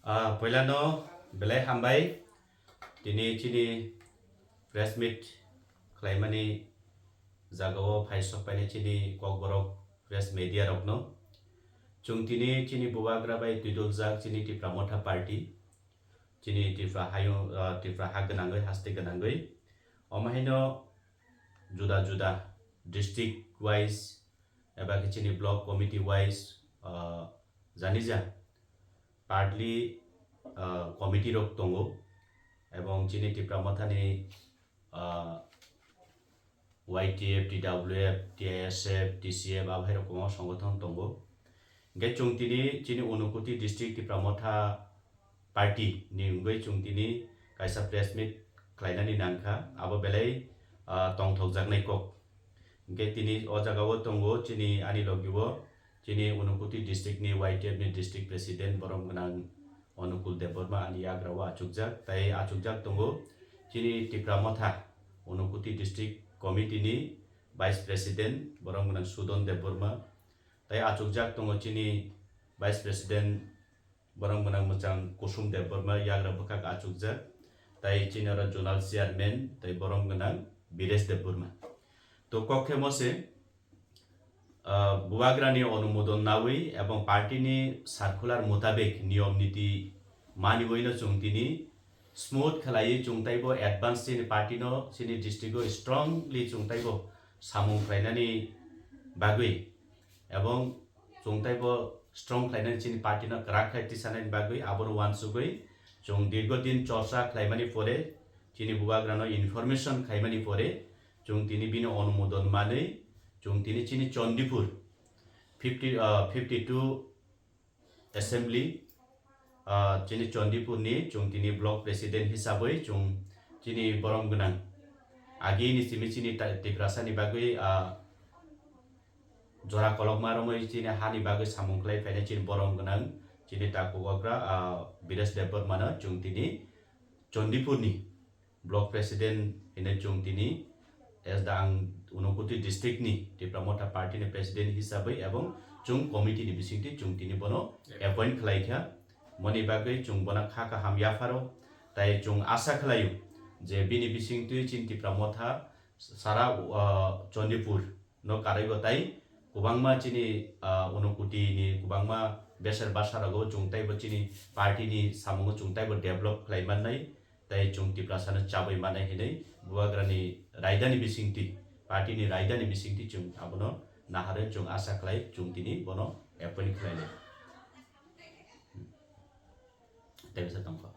Poilano belai hambai tini chini press meet klaimani jagao phaisok paine chini kokborok press media rokno chung tini chini buwagra bai tuidoljak chini TIPRA Motha Party chini TIPRA hayo TIPRA haganangoi haste ganangoi omahino juda juda district wise eba chini block committee wise janija partly committee rok tongo ebong chini TIPRA Motha ni YTF, TWF, TISF, TCF abhai rokomo সংগঠন tongo ge chungtini chini Unakoti district TIPRA Motha Party ni ungoi chungtini kaisa press meet klainani nangkha abo belai tongthokjaknai kok ge tini o jagao tongo chini ani logiwo chini Unakoti districtni YTF ni district president borom gnang Onukul Debbarma ani yagrawa achukjak tai achukjak tongo chini TIPRA Motha Unakoti district committee ni vice president borom gnang Sudon Debbarma tai achukjak tongo chini vice president borom gnang muchang Kusum Debbarma yagra bukak achukjak tai chini ora zonal chairman tai borom gnang Biresh Debbarma to kokhe mose buwagrani অনুমোদন নাওই এবং পার্টিনি circular মোতাবেক নিয়ম নীতি মানিবইনো চুংতিনি smooth খেলাই চুংতাইবো advance চিনি পার্টিনো চিনি ডিস্ট্রিক্টও strongly চুংতাইবো সামুং খাইনানি বাগৈ এবং চুংতাইবো স্ট্রং খাইনানি চিনি পার্টিনো ক্রাক খাইতি সানানি বাগৈ আবর ওয়ানসুগৈ চুং দীর্ঘদিন চর্চা খাইমানি পরে চিনি বুৱাগ্ৰানো ইনফরমেশন খাইমানি পরে চুং তিনি বিনো অনুমোদন মানে chung tini chini Chandipur 52 assembly chini Chandipur ni chung tini block president hisabai chung chini borom gnang agi ni chini TIPRA ni bagui jora kolok maromoi chini hani bagui samungklai paine chini borom gnang chini takuwagra Biresh Debbarmano chung tini Chandipur ni block president ine chung tini as dang Unakoti district ni TIPRA Motha Party ni president hisabai ebong chung committee ni bisingti chung tini bono appoint khlaikha moni bagai chung bona khaka ham yafaro tai chung asa khlayu je bini bisingti chin TIPRA Motha sara Chandipur no karaigo tai kubangma chini Unakoti ni kubangma besar basarago chung tai bo chini party ni samungo chung tai bo develop khlaimanai tai chung TIPRA sana chabai manai hinai buwagrani raidani bisingti party ni raidani bisingti chung abono nahare chung asa khlai chung tini bono appoint khlaile tai bisa tongko